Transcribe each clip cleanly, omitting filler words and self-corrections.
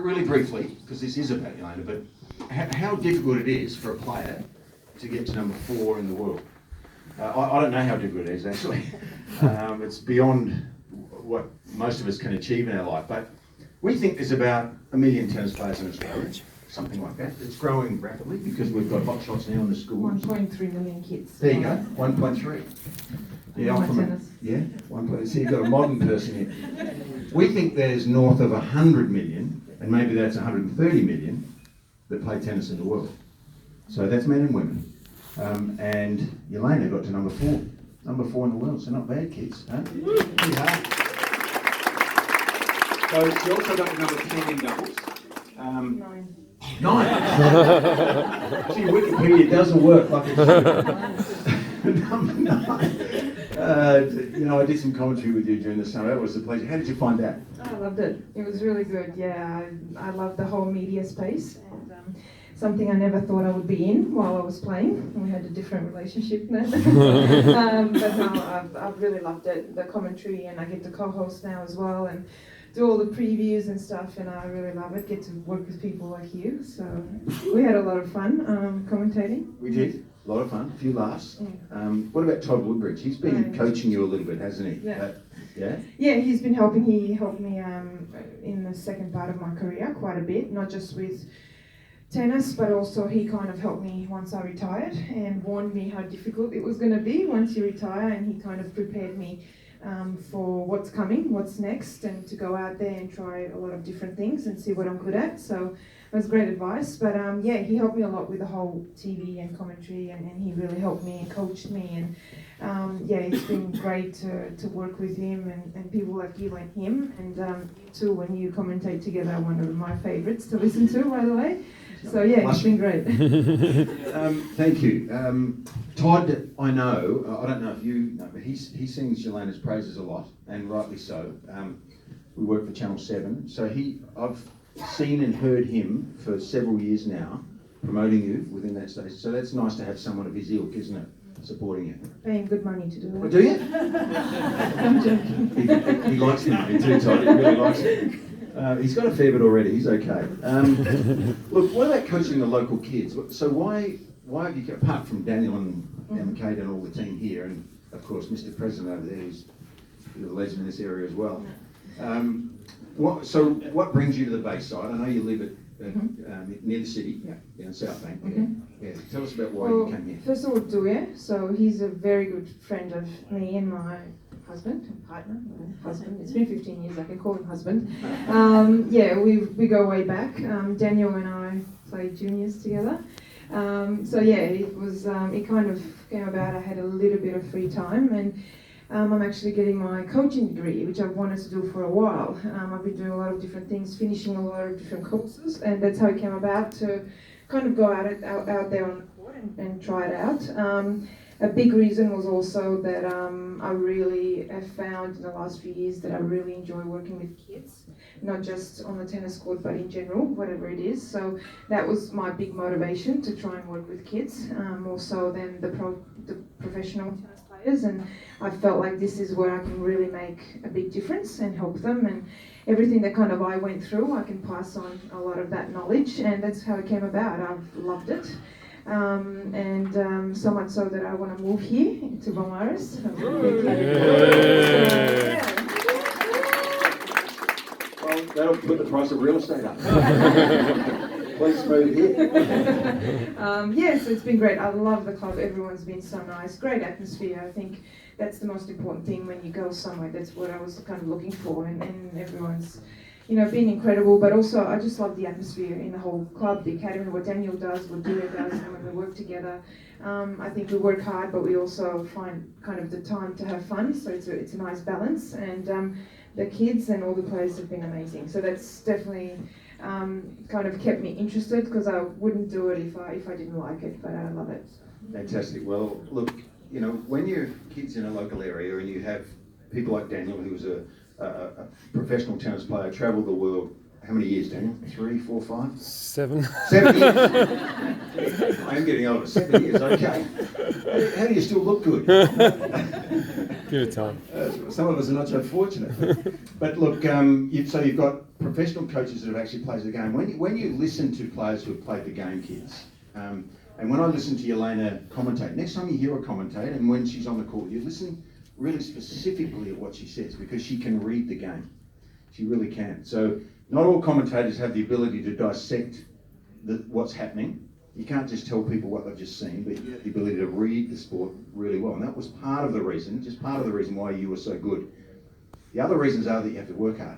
really briefly, because this is about Jelena, but how difficult it is for a player to get to number 4 in the world. I don't know how difficult it is, actually. It's beyond what most of us can achieve in our life, but we think there's about 1 million tennis players in Australia, something like that. It's growing rapidly because we've got hot shots now in the schools. 1.3 million kids. There you go, 1.3. Yeah, so you've got a modern person here. We think there's north of 100 million, and maybe that's 130 million, that play tennis in the world. So that's men and women. And Jelena got to number 4. Number 4 in the world, so not bad, kids. Huh? Pretty hard. So she also got to number 10 in doubles. 9. 9. See, Wikipedia doesn't work like it should. Number 9. I did some commentary with you during the summer. That was a pleasure. How did you find that? I loved it. It was really good. Yeah, I love the whole media space, and something I never thought I would be in while I was playing. We had a different relationship then. But no, I've really loved it. The commentary, and I get to co-host now as well, and do all the previews and stuff, and I really love it. Get to work with people like you. So we had a lot of fun commentating. We did. A lot of fun, a few laughs. What about Todd Woodbridge? He's been coaching you a little bit, hasn't he? Yeah. Yeah, he's been helping. He helped me in the second part of my career quite a bit, not just with tennis, but also he kind of helped me once I retired and warned me how difficult it was going to be once you retire, and he kind of prepared me for what's coming, what's next, and to go out there and try a lot of different things and see what I'm good at. So it was great advice, but he helped me a lot with the whole TV and commentary, and he really helped me and coached me, and it's been great to work with him and people like you and him, and you too, when you commentate together, one of my favourites to listen to, by the way. So it's been great. Thank you. Todd, I know, I don't know if you know, but he sings Jelena's praises a lot, and rightly so. We work for Channel 7, so I've seen and heard him for several years now, promoting you within that station. So that's nice to have someone of his ilk, isn't it? Supporting you. Paying good money to do that. Oh, do you? I'm joking. He likes the money too, Todd. He really likes it. He's got a fair bit already. He's okay. Look, what about coaching the local kids? So why have you, apart from Daniel and Emma Kate and all the team here, and of course Mr. President over there, who's a legend in this area as well. What brings you to the Bayside? I know you live near the city, in South Bank. Yeah. Tell us about why you came here. First of all, Duya. So he's a very good friend of me and my partner. It's been 15 years. I can call him husband. We go way back. Daniel and I played juniors together. It kind of came about. I had a little bit of free time, and I'm actually getting my coaching degree, which I've wanted to do for a while. I've been doing a lot of different things, finishing a lot of different courses, and that's how it came about, to kind of go out there on the court and try it out. A big reason was also that I really have found in the last few years that I really enjoy working with kids, not just on the tennis court, but in general, whatever it is. So that was my big motivation, to try and work with kids, more so than the professional tennis players. And I felt like this is where I can really make a big difference and help them. And everything that kind of I went through, I can pass on a lot of that knowledge, and that's how it came about. I've loved it. So much so that I want to move here to Beaumauris. Well, that'll put the price of real estate up. Please move here. So it's been great. I love the club. Everyone's been so nice. Great atmosphere. I think that's the most important thing when you go somewhere. That's what I was kind of looking for, and everyone's been incredible, but also I just love the atmosphere in the whole club, the academy, what Daniel does, what Duya does, and when we work together. I think we work hard, but we also find kind of the time to have fun, so it's a nice balance, and the kids and all the players have been amazing. So that's definitely kind of kept me interested, because I wouldn't do it if I didn't like it, but I love it. Fantastic. Well, look, when you're kids in a local area and you have people like Daniel, who's a professional tennis player, travelled the world. How many years, Daniel? 3, 4, 5? 7. 7 years. I am getting older. 7 years. Okay. How do you still look good? Give it time. Some of us are not so fortunate. But look, you've got professional coaches that have actually played the game. When you listen to players who have played the game, kids, and when I listen to Jelena commentate, next time you hear her commentate, and when she's on the court, you listen really specifically at what she says, because she can read the game. She really can. So not all commentators have the ability to dissect what's happening. You can't just tell people what they've just seen, but you have the ability to read the sport really well. And that was part of the reason why you were so good. The other reasons are that you have to work hard.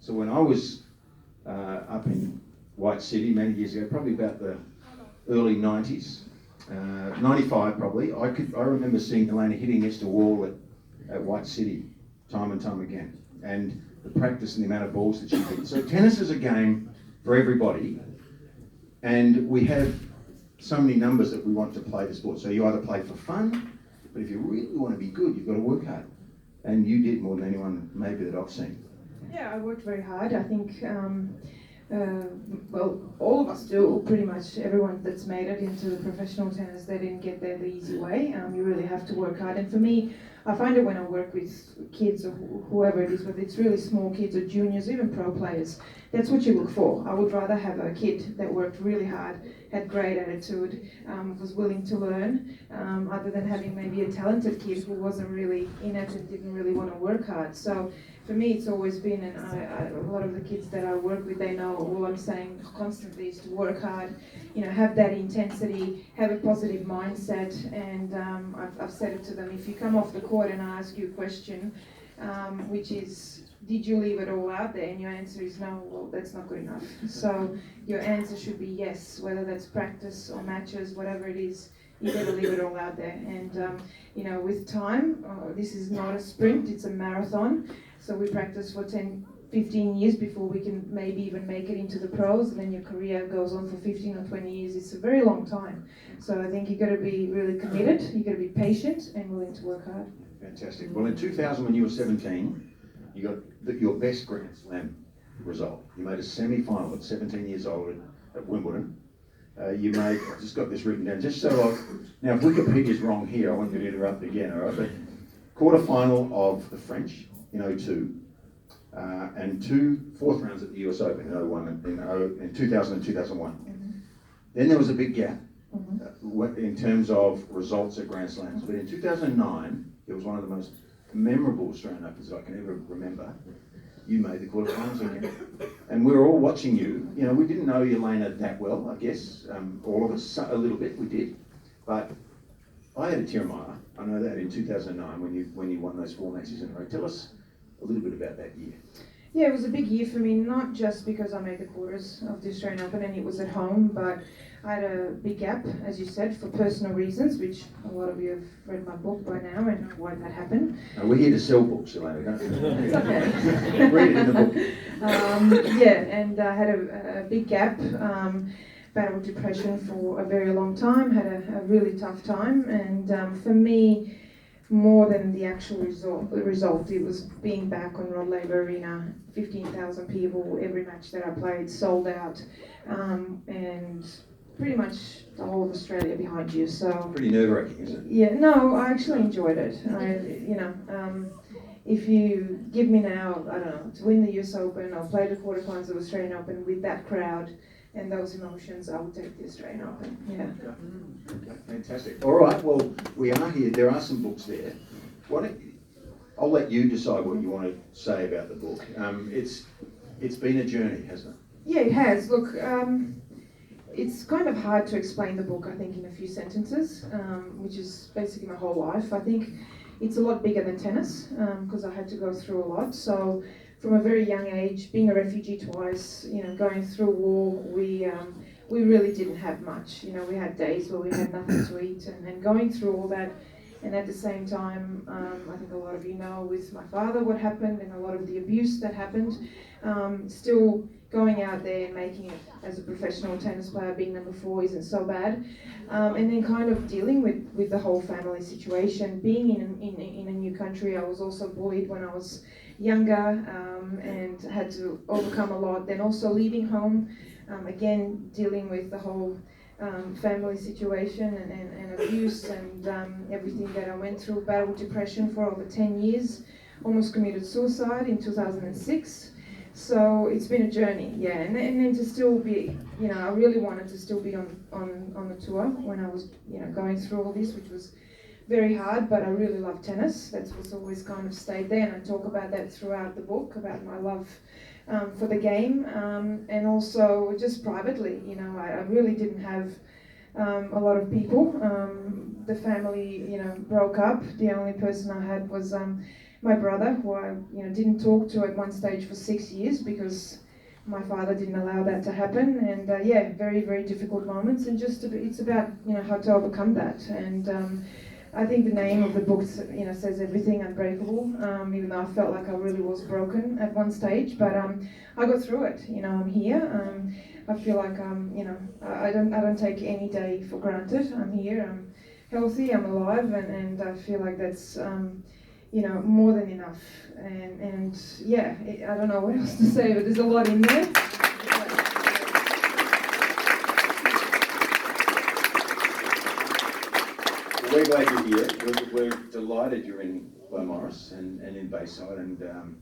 So when I was up in White City many years ago, probably about the early 90s, 95 probably, I remember seeing Jelena hitting against a wall at White City time and time again. And the practice and the amount of balls that she hit. So tennis is a game for everybody, and we have so many numbers that we want to play the sport. So you either play for fun, but if you really want to be good, you've got to work hard. And you did more than anyone maybe that I've seen. Yeah, I worked very hard. I think, well, all of us do, pretty much everyone that's made it into professional tennis, they didn't get there the easy way. You really have to work hard. And for me, I find it when I work with kids or whoever it is, whether it's really small kids or juniors, even pro players, that's what you look for. I would rather have a kid that worked really hard, had great attitude, was willing to learn, other than having maybe a talented kid who wasn't really in it and didn't really want to work hard. So for me, it's always been, and a lot of the kids that I work with, they know all I'm saying constantly is to work hard, have that intensity, have a positive mindset, and I've said it to them, if you come off the court and I ask you a question, which is, did you leave it all out there? And your answer is no, well, that's not good enough. So your answer should be yes, whether that's practice or matches, whatever it is, you better leave it all out there. And, with time, this is not a sprint, it's a marathon. So we practice for 10, 15 years before we can maybe even make it into the pros, and then your career goes on for 15 or 20 years. It's a very long time. So I think you've got to be really committed, you've got to be patient and willing to work hard. Fantastic. Well, in 2000, when you were 17, you got your best Grand Slam result. You made a semi-final at 17 years old at Wimbledon. You made, I've just got this written down, just so now if Wikipedia's wrong here, I won't get interrupted again, all right? But quarter-final of the French in 02, and 2 fourth rounds at the US Open in 01, in 2000 and 2001. Mm-hmm. Then there was a big gap in terms of results at Grand Slams. But in 2009, it was one of the most memorable Australian Opens I can ever remember. You made the quarterfinals again. And we were all watching you. We didn't know Jelena that well, I guess. All of us, a little bit, we did. But I had a tear in my eye. I know that in 2009 when you won those 4 matches in a row. Tell us a little bit about that year. Yeah, it was a big year for me, not just because I made the quarters of the Australian Open and it was at home, but I had a big gap, as you said, for personal reasons, which a lot of you have read my book by now and know why that happened. We're here to sell books, Jelena, don't we? It's okay. Read it in the book. And I had a big gap, battled depression for a very long time, had a really tough time, and for me, more than the actual result, it was being back on Rod Laver Arena, 15,000 people, every match that I played sold out, and pretty much the whole of Australia behind you. So pretty nerve-wracking, isn't it? Yeah, no, I actually enjoyed it. If you give me now, I don't know, to win the US Open or play the quarterfinals of Australian Open with that crowd and those emotions, I would take the Australian Open. Yeah. Okay, fantastic. All right, well, we are here. There are some books there. I'll let you decide what you want to say about the book. It's been a journey, hasn't it? Yeah, it has. Look, it's kind of hard to explain the book, I think, in a few sentences, which is basically my whole life. I think it's a lot bigger than tennis, because I had to go through a lot. So from a very young age, being a refugee twice, going through war, we really didn't have much. We had days where we had nothing to eat, and going through all that. And at the same time, I think a lot of you know with my father what happened and a lot of the abuse that happened. Still going out there and making it as a professional tennis player, being number 4 isn't so bad. And then kind of dealing with the whole family situation. Being in a new country, I was also bullied when I was younger, and had to overcome a lot. Then also leaving home, again dealing with the whole family situation and abuse and everything that I went through. Battled depression for over 10 years, almost committed suicide in 2006. So it's been a journey, yeah, and then to still be, you know, I really wanted to still be on the tour when I was, you know, going through all this, which was very hard, but I really love tennis. That's what's always kind of stayed there, and I talk about that throughout the book, about my love for the game, and also just privately, you know, I really didn't have a lot of people. The family, you know, broke up. The only person I had was my brother, who I, you know, didn't talk to at one stage for 6 years because my father didn't allow that to happen. And yeah, very, very difficult moments. And just it's about, you know, how to overcome that. And I think the name of the book, you know, says everything, Unbreakable. Even though I felt like I really was broken at one stage, but I got through it. You know, I'm here. I feel like you know, I don't take any day for granted. I'm here. I'm healthy. I'm alive, and I feel like that's you know, more than enough. And yeah, I don't know what else to say, but there's a lot in there. We're glad you're here. We're delighted you're in Beaumauris and in Bayside. And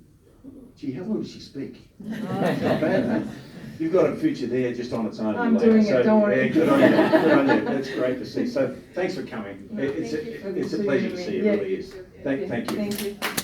gee, how well does she speak? Not bad, man. You've got a future there just on its own. I'm doing it, don't worry. Yeah, good on you. Good on you. That's great to see. So thanks for coming. No, it's a pleasure to see you. It really is. Thank you. Thank you.